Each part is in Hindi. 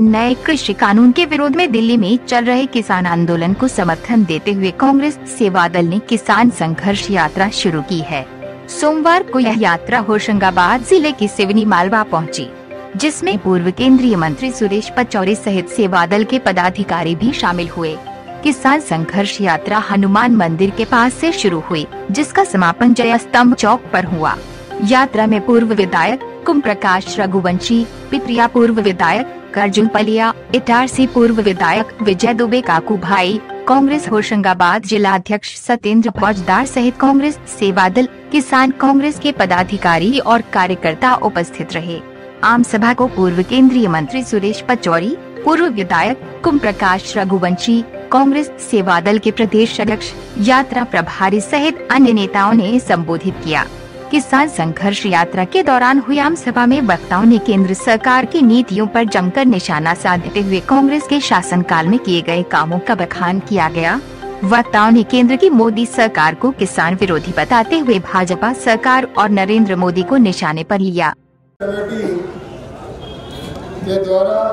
नए कृषि कानून के विरोध में दिल्ली में चल रहे किसान आंदोलन को समर्थन देते हुए कांग्रेस सेवा दल ने किसान संघर्ष यात्रा शुरू की है। सोमवार को यह यात्रा होशंगाबाद जिले की सिवनी मालवा पहुंची, जिसमें पूर्व केंद्रीय मंत्री सुरेश पचौरी सहित सेवा दल के पदाधिकारी भी शामिल हुए। किसान संघर्ष यात्रा हनुमान मंदिर के पास से शुरू हुई, जिसका समापन जय स्तंभ चौक पर हुआ। यात्रा में पूर्व विधायक कुम प्रकाश रघुवंशी, पिपरिया पूर्व विधायक अर्जुन पलिया, इटारसी पूर्व विधायक विजय दुबे काकू भाई, कांग्रेस होशंगाबाद जिला अध्यक्ष सत्येंद्र फौजदार सहित कांग्रेस सेवा दल, किसान कांग्रेस के पदाधिकारी और कार्यकर्ता उपस्थित रहे। आम सभा को पूर्व केंद्रीय मंत्री सुरेश पचौरी, पूर्व विधायक कुम प्रकाश रघुवंशी, कांग्रेस सेवा दल के प्रदेश अध्यक्ष, यात्रा प्रभारी सहित अन्य नेताओं ने संबोधित किया। किसान संघर्ष यात्रा के दौरान हुई आम सभा में वक्ताओं ने केंद्र सरकार की नीतियों पर जमकर निशाना साधते हुए कांग्रेस के शासनकाल में किए गए कामों का बखान किया गया। वक्ताओं ने केंद्र की मोदी सरकार को किसान विरोधी बताते हुए भाजपा सरकार और नरेंद्र मोदी को निशाने पर लिया। कमेटी के द्वारा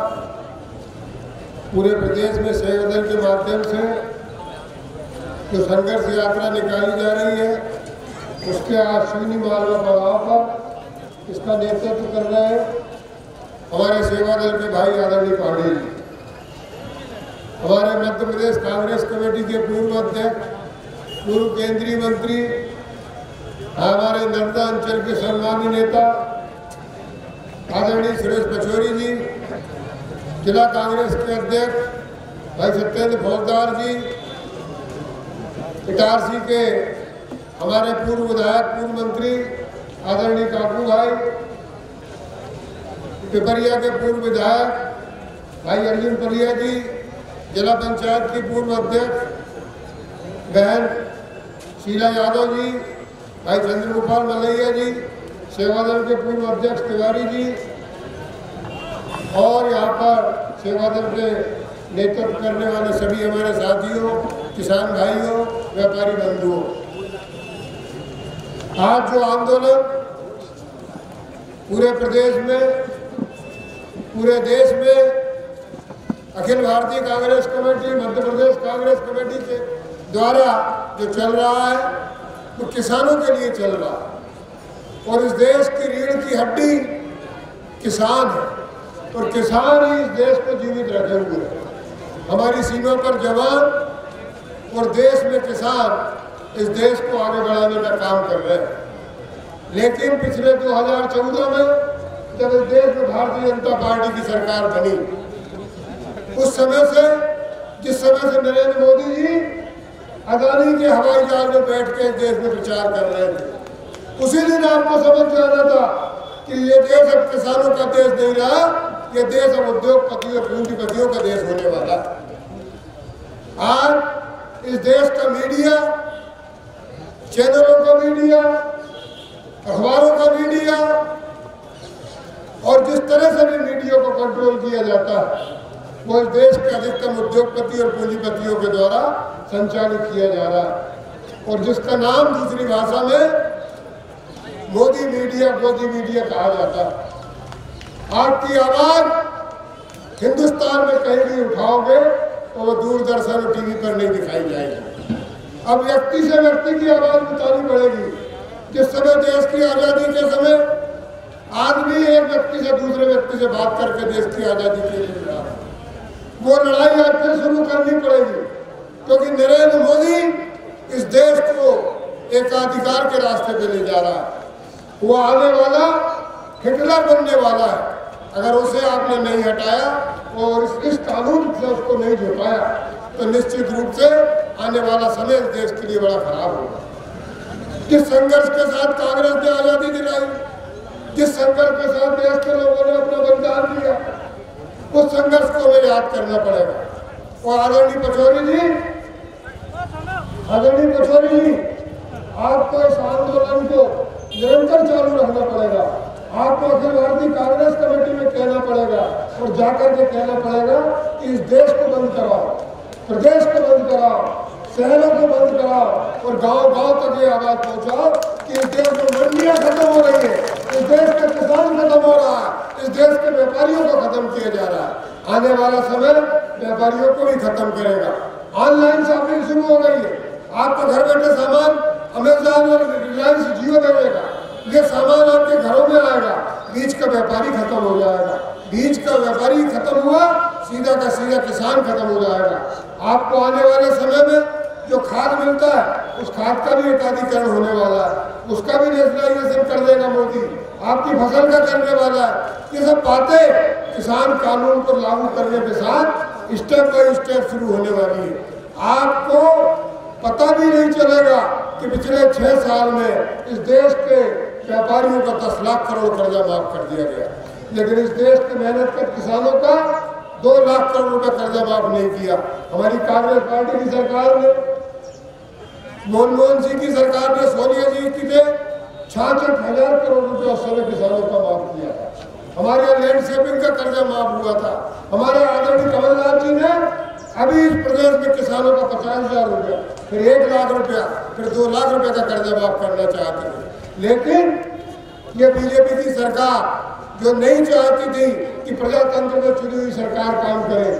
पूरे प्रदेश में सेवा दल के माध्यम से जो संघर्ष यात्रा निकाली जा रही है, उसके आज सिवनी मालवा पड़ाव पर इसका नेतृत्व कर रहे हैं हमारे सेवा दल के भाई आदरणीय पांडे जी, हमारे मध्य प्रदेश कांग्रेस कमेटी के पूर्व अध्यक्ष, पूर्व केंद्रीय मंत्री, हमारे नर्मदा अंचल के सम्मानीय नेता आदरणीय सुरेश पचौरी जी, जिला कांग्रेस के अध्यक्ष भाई सत्येंद्र फौजदार जी, इटारसी के हमारे पूर्व विधायक पूर्व मंत्री आदरणीय काकू भाई, पिपरिया के पूर्व विधायक भाई अर्जुन पलिया जी, जिला पंचायत की पूर्व अध्यक्ष बहन शीला यादव जी, भाई चंद्रगोपाल मलैया जी, सेवा दल के पूर्व अध्यक्ष तिवारी जी, और यहाँ पर सेवा दल के नेतृत्व करने वाले सभी हमारे साथियों, किसान भाइयों, व्यापारी बंधुओं, आज जो आंदोलन पूरे प्रदेश में, पूरे देश में अखिल भारतीय कांग्रेस कमेटी, मध्य प्रदेश कांग्रेस कमेटी के द्वारा जो चल रहा है, वो किसानों के लिए चल रहा है। और इस देश की रीढ़ की हड्डी किसान है, और किसान ही इस देश को जीवित रखे हुए हैं। हमारी सीमा पर जवान और देश में किसान इस देश को आगे बढ़ाने का काम कर रहे हैं। लेकिन पिछले 2014 में जब इस देश में भारतीय जनता पार्टी की सरकार बनी, उस समय से, जिस समय से नरेंद्र मोदी जी अदानी के हवाई जहाज में बैठ के इस देश में प्रचार कर रहे थे, उसी दिन आपको समझ जाना था कि ये देश अब किसानों का देश नहीं रहा, ये देश अब उद्योगपतियों, पूंजीपतियों का देश होने वाला है। आज इस देश का मीडिया, चैनलों का मीडिया, अखबारों का मीडिया, और जिस तरह से भी मीडिया को कंट्रोल किया जाता है, वो इस देश के अधिकतम उद्योगपति और पूंजीपतियों के द्वारा संचालित किया जा रहा है, और जिसका नाम दूसरी भाषा में मोदी मीडिया, गोदी मीडिया कहा जाता है। आपकी आवाज हिंदुस्तान में कहीं भी उठाओगे तो वो दूरदर्शन और टीवी पर नहीं दिखाई जाएगी। अब व्यक्ति से व्यक्ति की आवाज उठानी पड़ेगी। जिस समय देश की आजादी के समय आदमी एक व्यक्ति से दूसरे व्यक्ति से बात करके देश की आजादी के लिए लड़ा, वो लड़ाई आज फिर शुरू करनी पड़ेगी, क्योंकि नरेंद्र मोदी इस देश को एकाधिकार के रास्ते पे ले जा रहा है। वो आने वाला हिटलर बनने वाला है अगर उसे आपने नहीं हटाया और इस कानून से उसको नहीं झुकाया, तो निश्चित रूप से आने वाला समय इस देश के लिए बड़ा खराब होगा। जिस संघर्ष के साथ कांग्रेस ने आजादी दिलाई, जिस संघर्ष के साथ देश के लोगों ने अपना बलिदान दिया, उस संघर्ष को हमें याद करना पड़ेगा। और आदरणीय पचौरी जी, आपको इस आंदोलन को निरंतर चालू रखना पड़ेगा। आपको अखिल भारतीय कांग्रेस कमेटी में कहना पड़ेगा और जाकर के कहना पड़ेगा कि इस देश को बंद कराओ, प्रदेश को बंद कराओ, शहरों को बंद कराओ, और गांव-गांव तक ये आवाज पहुंचाओ कि इस देश में मंडियां खत्म हो रही है, इस देश का किसान खत्म हो रहा है, इस देश के व्यापारियों को खत्म किया जा रहा है। आने वाला समय व्यापारियों को भी खत्म करेगा। ऑनलाइन शॉपिंग शुरू हो गई है। आपको घर बैठे सामान अमेजॉन और रिलायंस जियो देगा, ये सामान आपके घरों में आएगा। बीच का व्यापारी खत्म हो जाएगा। बीच का व्यापारी खत्म हुआ, सीधा का सीधा किसान खत्म हो जाएगा। आपको आने वाले समय में जो खाद मिलता है उस खाद का भी एकाधिकरण होने वाला है, उसका भी नेशनलाइजेशन कर देगा मोदी, आपकी फसल का करने वाला है। ये सब बातें किसान कानून को लागू करने के साथ स्टेप बाय स्टेप शुरू होने वाली है। आपको पता भी नहीं चलेगा कि पिछले 6 साल में इस देश के व्यापारियों का 10 लाख करोड़ कर्जा माफ कर दिया गया, लेकिन इस देश के मेहनत कर किसानों का 2 लाख करोड़ रुपए कर्जा माफ नहीं किया। हमारी कांग्रेस पार्टी की सरकार ने, मनमोहन सिंह की सरकार ने, सोनिया जी की ने 66,000 करोड़ रुपए उस समय किसानों का माफ किया था। हमारे यहाँ लैंडस्केपिंग का कर्जा माफ हुआ था। हमारे आदरणीय कमलनाथ जी ने अभी इस प्रदेश में किसानों का 50,000 रुपया, फिर 1 लाख रुपया, फिर 2 लाख रुपए का कर्जा माफ करना चाहते थे। लेकिन ये बीजेपी की सरकार जो नहीं चाहती थी कि प्रजातंत्र में चुनी हुई सरकार काम करे,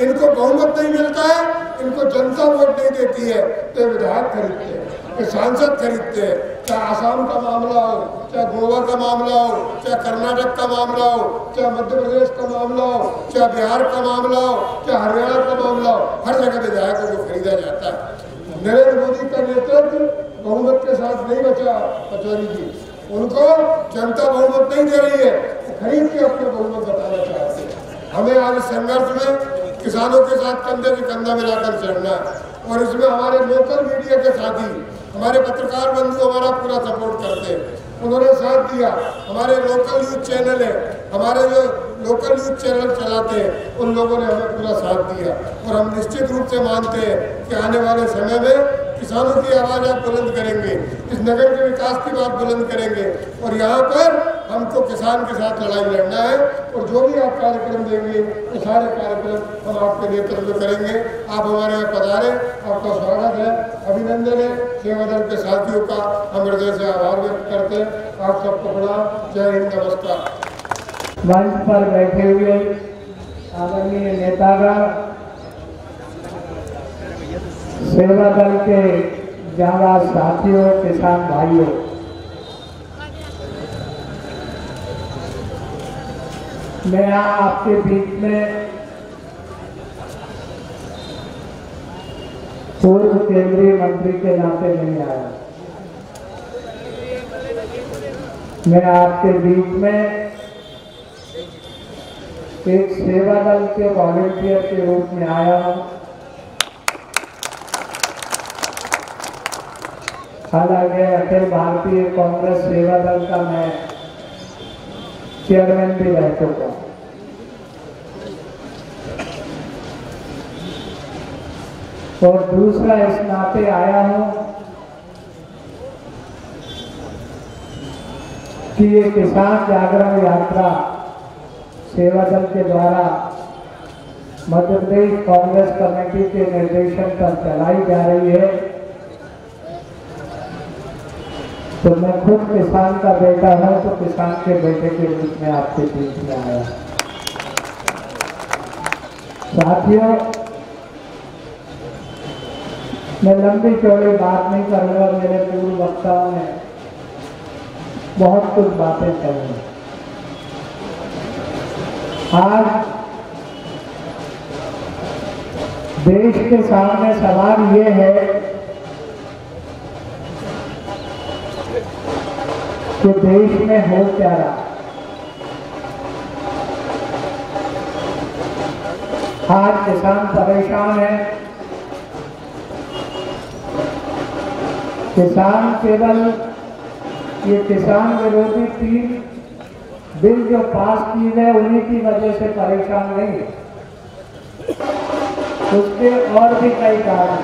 इनको बहुमत नहीं मिलता है, इनको जनता वोट नहीं देती है, तो विधायक खरीदते हैं, ये सांसद खरीदते हैं। चाहे आसाम का मामला हो, चाहे गोवा का मामला हो, चाहे कर्नाटक का मामला हो, चाहे मध्य प्रदेश का मामला हो, चाहे बिहार का मामला हो, चाहे हरियाणा का मामला हो, हर जगह विधायकों को खरीदा जाता है। नरेंद्र मोदी का नेतृत्व बहुमत के साथ नहीं बचा। पचौरी जी, उनको जनता बहुमत नहीं दे रही है, खरीद के अपने बहुमत बताना चाहते हैं। हमें आज संघर्ष में किसानों के साथ कंधे से कंधा मिलाकर चलना है, और इसमें हमारे लोकल मीडिया के साथी, हमारे पत्रकार बंधु हमारा पूरा सपोर्ट करते हैं, उन्होंने साथ दिया। हमारे लोकल न्यूज चैनल है, हमारे जो लोकल न्यूज चैनल चलाते हैं, उन लोगों ने हमें पूरा साथ दिया, और हम निश्चित रूप से मानते हैं कि आने वाले समय में किसानों की आवाज़ आप बुलंद करेंगे, इस नगर के विकास की बात बुलंद करेंगे, और यहाँ पर हमको किसान के साथ लड़ाई लड़ना है। और जो भी आप कार्यक्रम देंगे वो सारे कार्यक्रम हम आपके नेतृत्व में करेंगे। आप हमारे यहाँ पधारे, आपका स्वागत है, अभिनंदन है। सेवा दल के साथियों का हम हृदय से आभार व्यक्त करते हैं। आप सबको प्रणाम, जय हिंद, नमस्कार। मंच पर बैठे हुए आदरणीय नेतागण, सेवा दल के जांबाज साथियों, किसान भाइयों, मैं आपके बीच में पूर्व केंद्रीय मंत्री के नाते नहीं आया। मैं आपके बीच में एक सेवा दल के वॉलंटियर के रूप में आया हूं। हालांकि अखिल भारतीय कांग्रेस सेवा दल का मैं चेयरमैन भी रह चुका। और दूसरा इस नाते आया हूं कि ये किसान जागरण यात्रा सेवा दल के द्वारा मध्य प्रदेश कांग्रेस कमेटी के निर्देशन पर चलाई जा रही है, तो मैं खुद किसान का बेटा हूं, तो किसान के बेटे के रूप में आपके बीच में आया। साथियों, मैं लंबी चौड़ी बात नहीं करूंगा, मेरे पूर्व वक्ताओं ने बहुत कुछ बातें कही। आज देश के सामने सवाल ये है कि देश में हो क्या रहा। आज किसान परेशान है। किसान केवल ये किसान विरोधी 3 बिल जो पास किए गए उन्हीं की वजह से परेशान नहीं, उसके और भी कई कारण।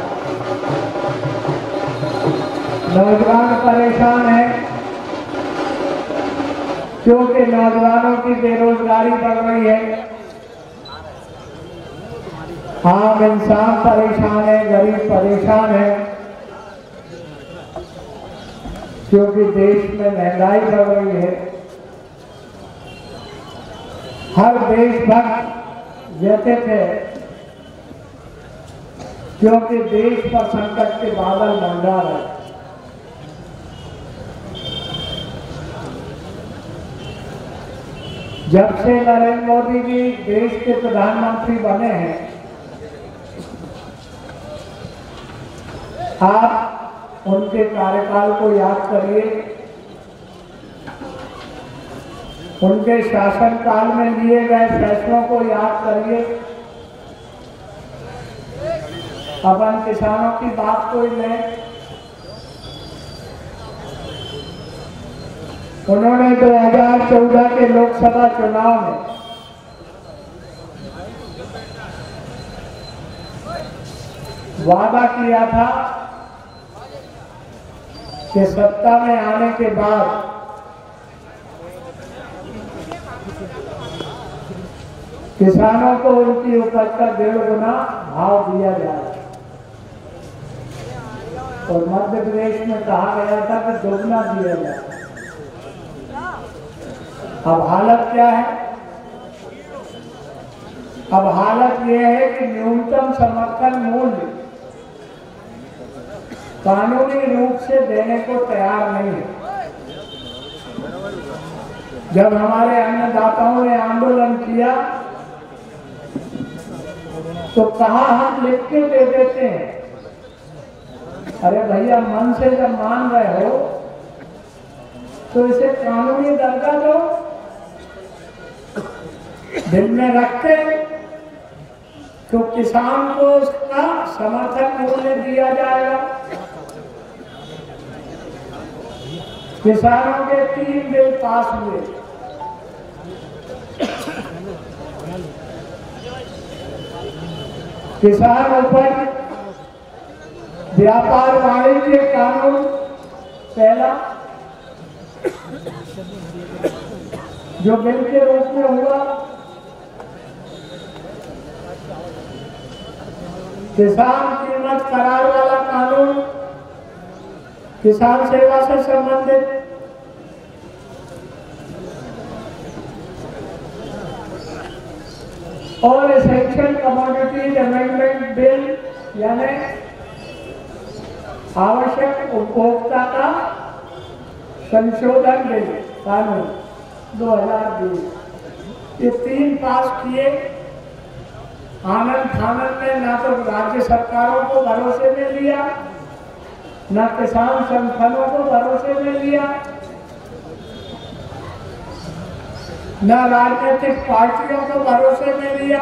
नौजवान परेशान है क्योंकि नौजवानों की बेरोजगारी बढ़ रही है। आम इंसान परेशान है, गरीब परेशान है क्योंकि देश में महंगाई बढ़ रही है। हर देशभक्त व्यथित है, क्योंकि देश पर संकट के बादल मंडरा रहे। जब से नरेंद्र मोदी जी देश के प्रधानमंत्री बने हैं, आप उनके कार्यकाल को याद करिए, उनके शासनकाल में लिए गए फैसलों को याद करिए। अपन किसानों की बात कोई लें, उन्होंने 2014 के लोकसभा चुनाव में वादा किया था कि सत्ता में आने के बाद किसानों को उनकी उपज का 1.5 गुना भाव दिया जाए। और मध्य प्रदेश में कहा गया था कि 2 गुना दिया जाए। अब हालत क्या है? अब हालत यह है कि न्यूनतम समर्थन मूल्य कानूनी रूप से देने को तैयार नहीं है। जब हमारे अन्नदाताओं ने आंदोलन किया तो कहा हम लिख के दे देते हैं। अरे भैया, मन से जब मान रहे हो तो इसे कानूनी दर्जा दो, दिल में रखते तो किसान को उसका समर्थन मूल्य दिया जाएगा। किसानों के 3 बिल पास हुए। किसान उपज व्यापार वाणिज्य कानून पहला जो बिल के रूप में हुआ, किसान कीमत करार वाला कानून, किसान सेवा से संबंधित, और एसेंशियल कमोडिटीज अमेंडमेंट बिल यानी आवश्यक उपभोक्ता का संशोधन बिल कानून 2020। ये 3 पास किए। आनंद फानंद में ना तो राज्य सरकारों को भरोसे में लिया, न किसान संगठनों को भरोसे में लिया, न राजनीतिक पार्टियों को भरोसे में लिया।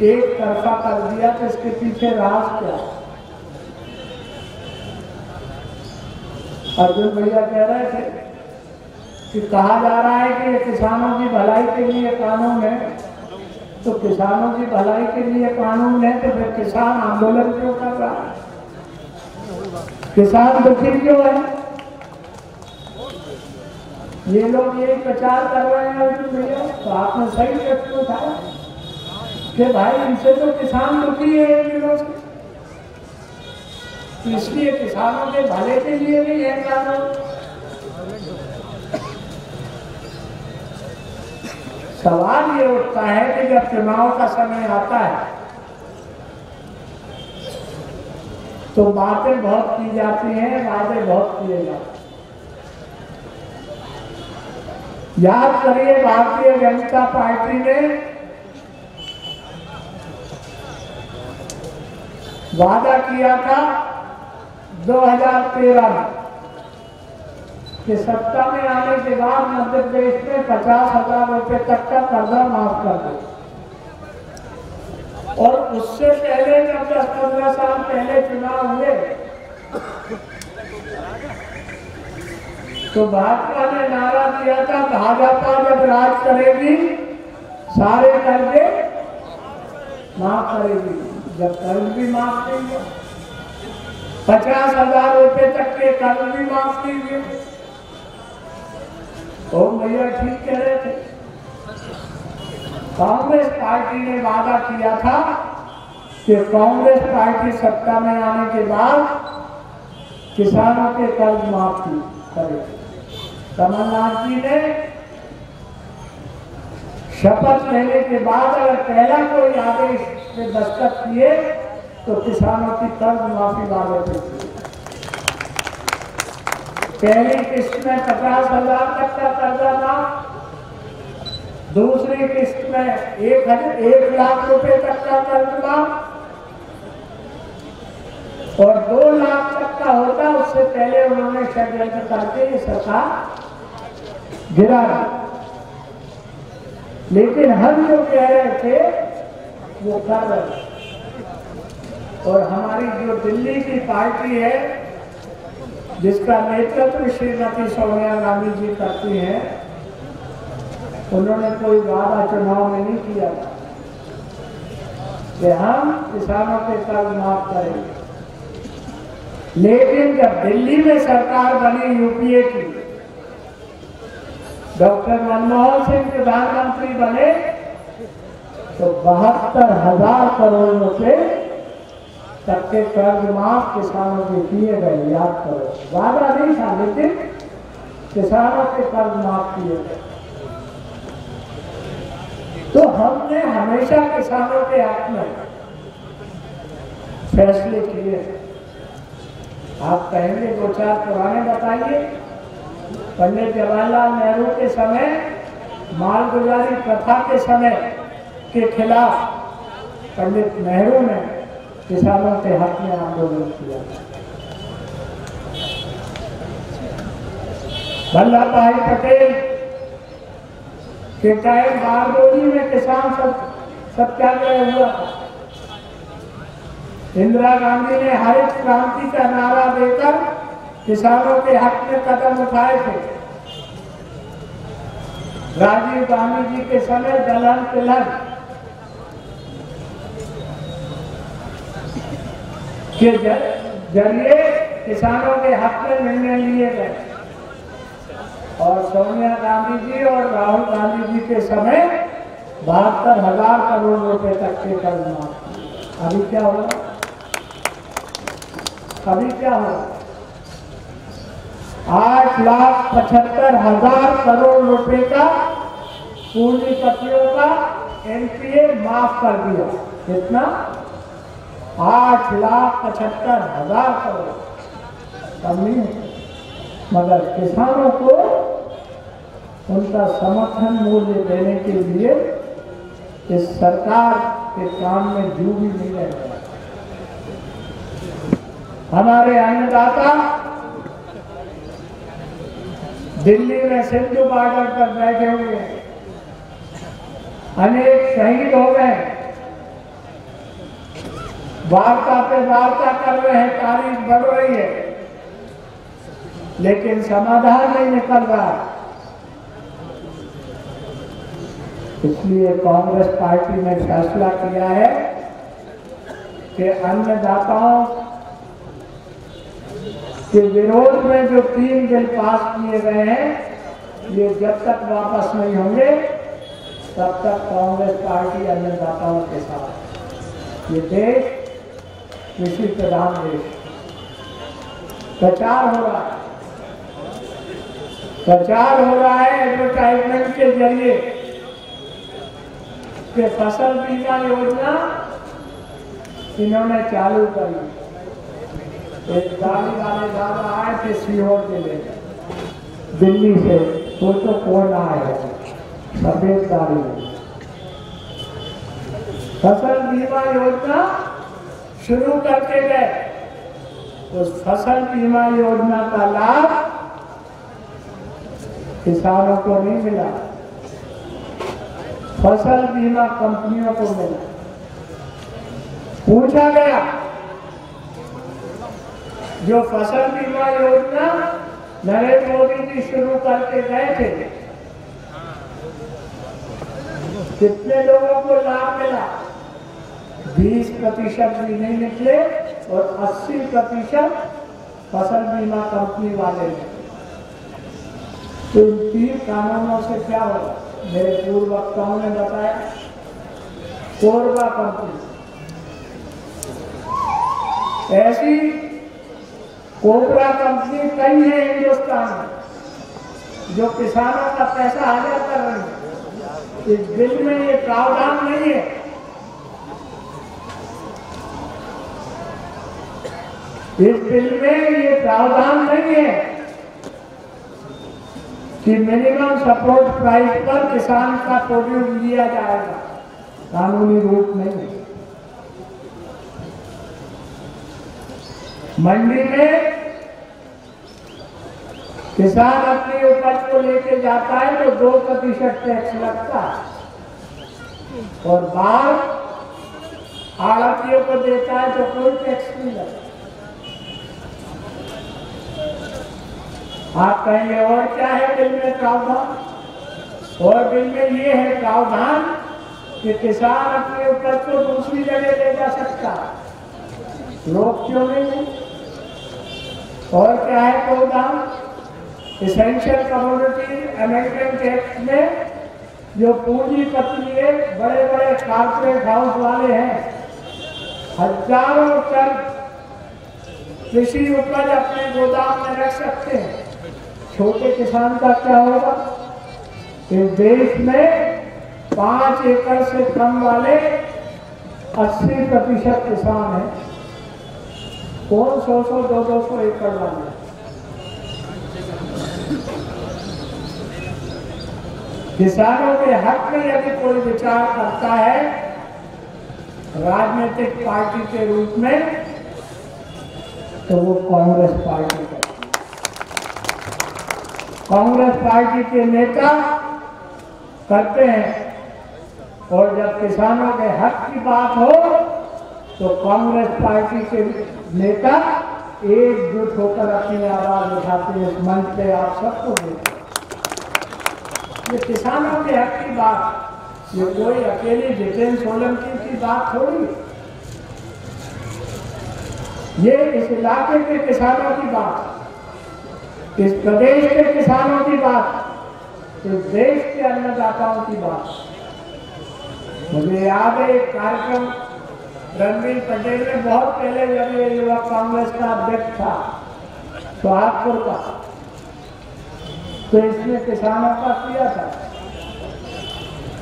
एक तरफा कर दिया। तो इसके पीछे राज क्या? अर्जुन भैया कह रहे थे कि कहा जा रहा है कि ये किसानों की भलाई के लिए कानून है। तो किसानों की भलाई के लिए कानून है तो फिर किसान आंदोलन क्यों कर रहा है? किसान दुखी क्यों है? ये लोग ये प्रचार कर रहे हैं अर्जुन भैया, तो आपने सही प्रश्न उठाया कि भाई इनसे तो किसान दुखी है इन दिनों से, इसलिए किसानों के भले के लिए नहीं है कानून। सवाल ये उठता है कि जब चुनाव का समय आता है तो बातें बहुत की जाती हैं, वादे बहुत किए जाते हैं। याद करिए, भारतीय जनता पार्टी ने वादा किया था 2013 में कि सत्ता में आने के बाद मध्य प्रदेश में 50,000 रुपए तक का कर्जा माफ कर दे। और उससे पहले जब 10-15 साल पहले चुनाव हुए तो भाजपा ने नारा दिया था, भाजपा जब राज करेगी सारे कर्जे माफ करेगी। जब कर्ज भी माफ नहीं हुआ, 50,000 रुपए तक के कर्ज भी माफ नहीं हुए। ओम भैया ठीक कह रहे थे। कांग्रेस पार्टी ने वादा किया था कि कांग्रेस पार्टी सत्ता में आने के बाद किसानों के कर्ज माफ करेगी। कमलनाथ जी ने शपथ लेने के बाद अगर पहला कोई आदेश पे दस्तखत किए तो किसानों की कर्ज माफी वाले थे। पहली किस्त में 50,000 तक का कर्जा माफ, दूसरी किस्त में 1 लाख रुपए तक का कर्ज माफ, और 2 लाख तक का होता उससे पहले उन्होंने षड्यंत्र करके ये सरकार गिरा दी। लेकिन हम जो कह रहे थे वो कर रहे, और हमारी जो दिल्ली की पार्टी है जिसका नेतृत्व श्रीमती सोनिया गांधी जी करती हैं, उन्होंने कोई वादा चुनाव में नहीं किया कि हम किसानों के कर्ज माफ करेंगे। लेकिन जब दिल्ली में सरकार बनी यूपीए की, डॉक्टर मनमोहन सिंह प्रधानमंत्री बने, तो 72,000 करोड़ रुपए तक के कर्ज माफ किसानों के किए गए। याद करो, वादा नहीं था लेकिन किसानों के कर्ज माफ किए गए। तो हमने हमेशा किसानों के हक में फैसले किए। आप कहेंगे 2-4 पुराने बताइए। पंडित जवाहरलाल नेहरू के समय मालगुजारी प्रथा के समय के खिलाफ पंडित नेहरू ने किसानों के हक में आंदोलन किया। वल्लभ भाई पटेल के टाइम बारडोली में किसान सत्याग्रह हुआ था। इंदिरा गांधी ने हरित क्रांति का नारा देकर किसानों के हक में कदम उठाए थे। राजीव गांधी जी के समय दलहन तिलहन के जरिए किसानों के हक में निर्णय लिए गए, और सोनिया गांधी जी और राहुल गांधी जी के समय 72,000 करोड़ रुपए तक के कर्ज माफ। अभी क्या होगा? अभी क्या होगा? 8,75,000 करोड़ रुपए का पूंजीपतियों का एनपीए माफ कर दिया। कितना? 8,75,000 करोड़। कम नहीं है, मगर किसानों को उनका समर्थन मूल्य देने के लिए इस सरकार के काम में जू भी नहीं रहेगा। हमारे अन्नदाता दिल्ली में सिंधु बॉर्डर पर बैठे हुए हैं, अनेक शहीद हो गए, वार्ता पे वार्ता कर रहे हैं, तारीख बढ़ रही है, लेकिन समाधान नहीं निकल रहा। इसलिए कांग्रेस पार्टी ने फैसला किया है कि अन्नदाताओं के विरोध में जो 3 बिल पास किए गए हैं, ये जब तक वापस नहीं होंगे तब तक कांग्रेस पार्टी अन्नदाताओं के साथ। ये देश कृषि प्रधान देश, प्रचार हो रहा है, प्रचार हो रहा है एडवर्टाइजमेंट के जरिए कि फसल बीमा योजना इन्होंने चालू करी। एक गाड़ी वाले दादा आए थे सीहोर जिले दिल्ली से, तो कौन आए, सफेद गाड़ी में फसल बीमा योजना शुरू करके गए। उस फसल बीमा योजना का लाभ किसानों को नहीं मिला, फसल बीमा कंपनियों को मिला। पूछा गया, जो फसल बीमा योजना नरेंद्र मोदी जी शुरू करके गए थे, कितने लोगों को लाभ मिला? 20% भी नहीं निकले, और 80% फसल बीमा कंपनी वाले ने। तो इन 3 कानूनों से क्या होगा? मेरे पूर्व वक्ताओं ने बताया, कोरबा कंपनी, ऐसी कोबरा कंपनी कई है हिंदुस्तान में जो किसानों का पैसा हासिल कर रही है। इस बिल में ये प्रावधान नहीं है। इस बिल में ये प्रावधान नहीं है कि मिनिमम सपोर्ट प्राइस पर किसान का प्रोड्यूस लिया जाएगा, कानूनी रूप नहीं है। मंडी में किसान अपनी उपज को लेके जाता है तो 2% टैक्स लगता है और बाहर आड़तियों को देता है तो कोई टैक्स नहीं लगता। आप कहेंगे और क्या है बिल में प्रावधान? और बिल में ये है प्रावधान कि किसान अपने उपज को दूसरी जगह ले जा सकता है, रोक क्यों नहीं है? और क्या है प्रावधान? एसेंशियल कमोडिटी अमेंडमेंट एक्ट में जो पूंजीपति बड़े बड़े कॉर्पोरेट हाउस वाले हैं, हजारों टन कृषि उपज अपने गोदाम में रख सकते हैं, छोटे किसान का क्या होगा? इस देश में 5 एकड़ से कम वाले 80% किसान हैं। कौन 100-100, 200 एकड़ वाले? किसानों के हक में यदि कोई विचार करता है राजनीतिक पार्टी के रूप में तो वो कांग्रेस पार्टी करती है। कांग्रेस पार्टी के नेता करते हैं और जब किसानों के हक की बात हो तो कांग्रेस पार्टी के नेता एकजुट होकर अपनी आवाज उठाते हैं। इस मंच पे आप सबको देखते हैं। ये किसानों के हक की बात, ये कोई अकेली जितेंद्र सोलंकी की बात थोड़ी, ये इस इलाके के किसानों की बात, इस प्रदेश के किसानों की बात, इस देश के अन्नदाताओं की बात। मुझे याद है एक कार्यक्रम रणबीर पटेल ने बहुत पहले जब ये युवा कांग्रेस का अध्यक्ष था सोहागपुर का, तो इसने किसानों का किया था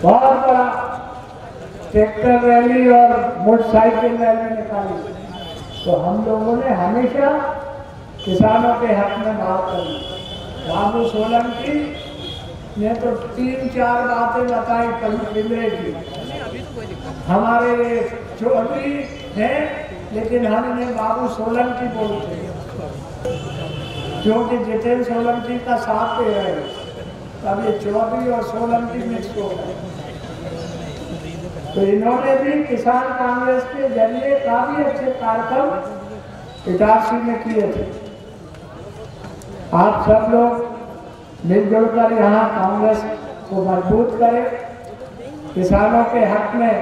बहुत बड़ा ट्रैक्टर रैली और मोटरसाइकिल रैली निकाली। तो हम लोगों ने हमेशा किसानों के हक में बात करी। बाबू सोलंकी ने तो 3-4 बातें बताई पिंजरे की। हमारे चौधरी हैं लेकिन हम इन्हें बाबू सोलंकी बोलते हैं क्योंकि जितेंद्र सोलंकी का साथ दे रहे हैं। तब ये चौधरी और सोलंकी मिक्स हो गए। तो इन्होंने भी किसान कांग्रेस के जरिए काफी अच्छे कार्यक्रम इटारसी में किए थे। आप सब लोग मिलजुल कर यहाँ कांग्रेस को मजबूत करें, किसानों के हक में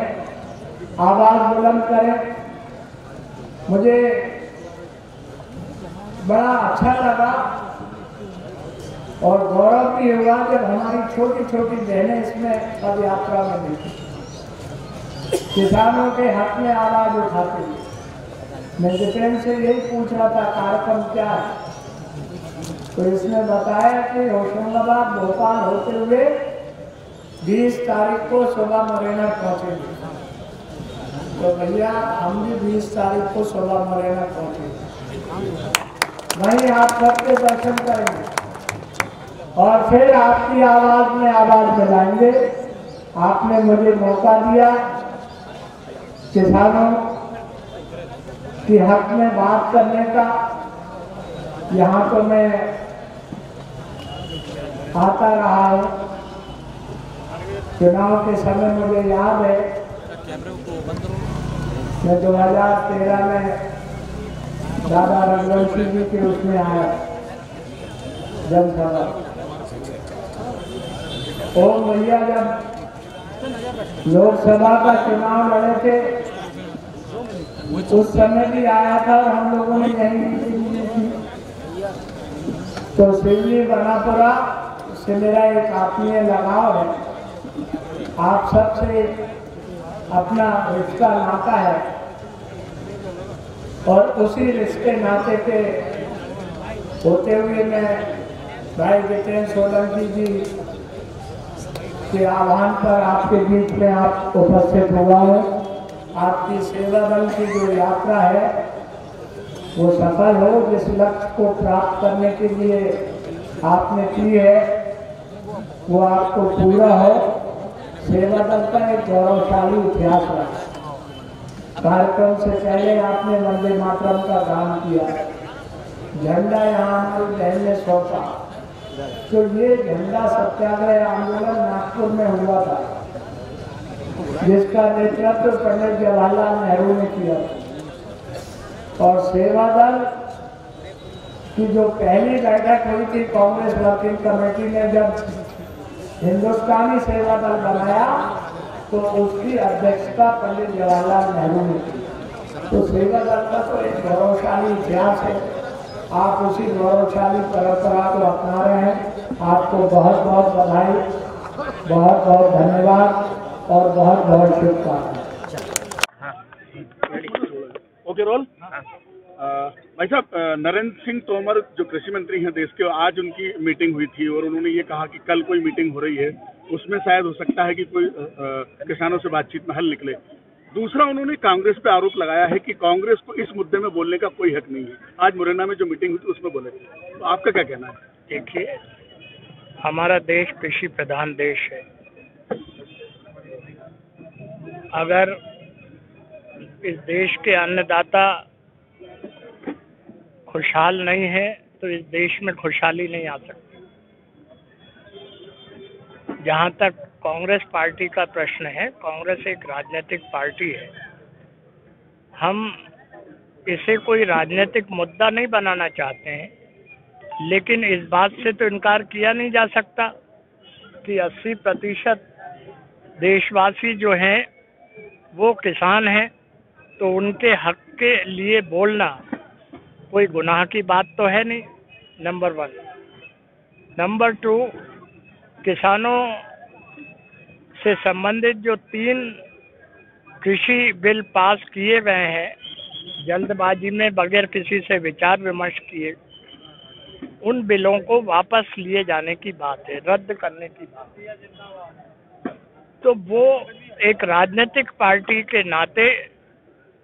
आवाज बुलंद करें। मुझे बड़ा अच्छा लगा और गौरव भी हुआ जब हमारी छोटी छोटी बहनें इसमें पद यात्रा में मिली, किसानों के हक में आवाज उठाते हुए। मैं जितेंद्र से यही पूछ रहा था कार्यक्रम क्या है, तो इसने बताया कि होशंगाबाद भोपाल होते हुए 20 तारीख को सुबह मुरैना पहुंचेंगे। तो भैया हम भी 20 तारीख को सुबह मुरैना पहुंचेंगे, वहीं आप सबके दर्शन करेंगे और फिर आपकी आवाज में आवाज मिलाएंगे। आपने मुझे मौका दिया किसानों के हक में बात करने का। यहाँ तो मैं आता रहा हूँ, चुनाव के समय मुझे याद है मैं 2013 में दादा रघुवंशी जी के उसमें आया जनसभा। ओम भैया जब लोकसभा का चुनाव लड़े थे उस समय भी आया था और हम लोगों ने यही तो सिवली बनापुरा से मेरा एक आत्मीय लगाव है, आप सबसे अपना रिश्ता नाता है और उसी रिश्ते नाते के होते हुए मैं भाई जितेंद्र सोलंकी जी के आह्वान पर आपके बीच में आप उपस्थित हुआ हूँ। आपकी सेवा दल की जो यात्रा है वो सफल हो, जिस लक्ष्य को प्राप्त करने के लिए आपने की है वो आपको पूरा हो। सेवा दल का एक गौरवशाली इतिहास रहा। कार्यक्रम से पहले आपने वंदे मातरम का गान किया, झंडा यहाँ बहन ने सौंपा। तो ये झंडा सत्याग्रह आंदोलन नागपुर में हुआ था, जिसका नेतृत्व पंडित जवाहरलाल नेहरू ने किया। और सेवा दल की जो पहली बैठक हुई थी कांग्रेस वर्किंग कमेटी ने जब हिंदुस्तानी सेवा दल बनाया तो उसकी अध्यक्षता पंडित जवाहरलाल नेहरू ने की। तो सेवा दल का तो एक गौरवशाली इतिहास है। आप उसी गौरवशाली परंपरा को अपना रहे हैं। आपको बहुत बहुत बधाई, बहुत बहुत धन्यवाद और बहुत बहुत शुभकामनाएं। ओके रोल। भाई साहब, नरेंद्र सिंह तोमर जो कृषि मंत्री हैं देश के, आज उनकी मीटिंग हुई थी और उन्होंने ये कहा कि कल कोई मीटिंग हो रही है, उसमें शायद हो सकता है कि कोई किसानों से बातचीत में हल निकले। दूसरा, उन्होंने कांग्रेस पे आरोप लगाया है कि कांग्रेस को इस मुद्दे में बोलने का कोई हक नहीं है। आज मुरैना में जो मीटिंग हुई थी उसमें बोले थे, तो आपका क्या कहना है? देखिए, हमारा देश कृषि प्रधान देश है। अगर इस देश के अन्नदाता खुशहाल नहीं है तो इस देश में खुशहाली नहीं आ सकती। जहाँ तक कांग्रेस पार्टी का प्रश्न है, कांग्रेस एक राजनीतिक पार्टी है। हम इसे कोई राजनीतिक मुद्दा नहीं बनाना चाहते हैं, लेकिन इस बात से तो इनकार किया नहीं जा सकता कि 80% देशवासी जो हैं वो किसान हैं, तो उनके हक के लिए बोलना कोई गुनाह की बात तो है नहीं, नंबर 1। नंबर 2, किसानों से संबंधित जो 3 कृषि बिल पास किए गए हैं, जल्दबाजी में बगैर किसी से विचार विमर्श किए, उन बिलों को वापस लिए जाने की बात है, रद्द करने की बात है। तो वो एक राजनीतिक पार्टी के नाते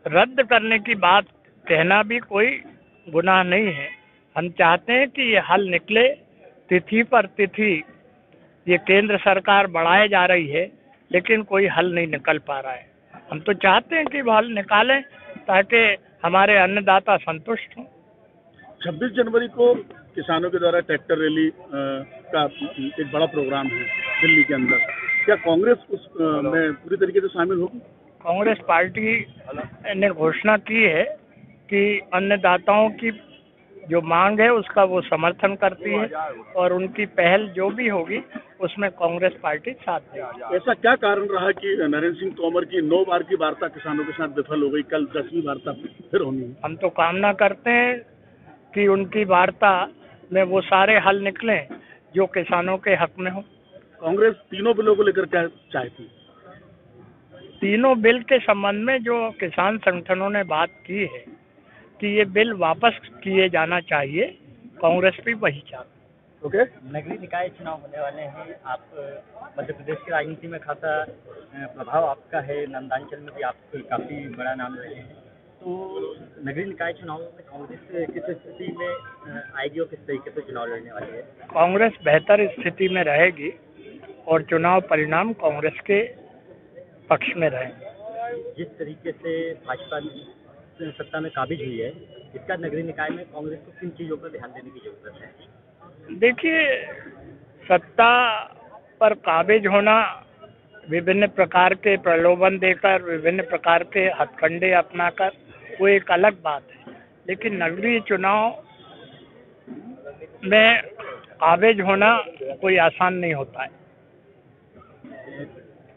रद्द करने की बात कहना भी कोई गुनाह नहीं है। हम चाहते हैं कि ये हल निकले। तिथि पर तिथि ये केंद्र सरकार बढ़ाए जा रही है, लेकिन कोई हल नहीं निकल पा रहा है। हम तो चाहते हैं कि वो हल निकालें ताकि हमारे अन्नदाता संतुष्ट हों। 26 जनवरी को किसानों के द्वारा ट्रैक्टर रैली का एक बड़ा प्रोग्राम है दिल्ली के अंदर। क्या कांग्रेस उस में पूरी तरीके से शामिल होगी? कांग्रेस पार्टी ने घोषणा की है कि अन्नदाताओं की जो मांग है उसका वो समर्थन करती है और उनकी पहल जो भी होगी उसमें कांग्रेस पार्टी साथ देगी। ऐसा क्या कारण रहा कि नरेंद्र सिंह तोमर की 9 बार की वार्ता किसानों के साथ विफल हो गई, कल 10वीं वार्ता फिर होनी है? हम तो कामना करते हैं कि उनकी वार्ता में वो सारे हल निकलें जो किसानों के हक में हो। कांग्रेस तीनों बिलों को लेकर क्या चाहती? तीनों बिल के संबंध में जो किसान संगठनों ने बात की है कि ये बिल वापस किए जाना चाहिए, कांग्रेस भी वही चाहती है। ओके। नगरीय निकाय चुनाव होने वाले हैं। आप मध्य प्रदेश की राजनीति में खासा प्रभाव आपका है, नंदांचल में भी आप काफी बड़ा नाम रहे हैं। तो नगरीय निकाय चुनाव में कांग्रेस किस स्थिति में आएगी और किस तरीके से चुनाव लड़ने वाली है? कांग्रेस बेहतर स्थिति में रहेगी और चुनाव परिणाम कांग्रेस के पक्ष में रहेंगे। जिस तरीके से भाजपा सत्ता में काबिज हुई है, इसका नगरीय निकाय में कांग्रेस को किन चीजों पर ध्यान देने की जरूरत है? देखिए, सत्ता पर काबिज होना, विभिन्न प्रकार के प्रलोभन देकर, विभिन्न प्रकार के हथकंडे अपनाकर, वो एक अलग बात है। लेकिन नगरीय चुनाव में काबिज होना कोई आसान नहीं होता है।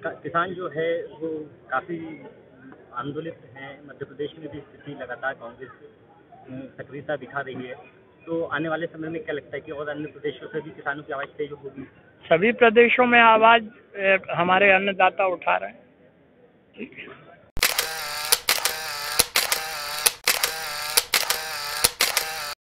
किसान जो है वो काफी आंदोलित हैं। मध्य प्रदेश में भी स्थिति लगातार कांग्रेस सक्रियता दिखा रही है। तो आने वाले समय में क्या लगता है कि और अन्य प्रदेशों से भी किसानों की आवाज तेज होगी? सभी प्रदेशों में आवाज हमारे अन्नदाता उठा रहे हैं। ठीक है।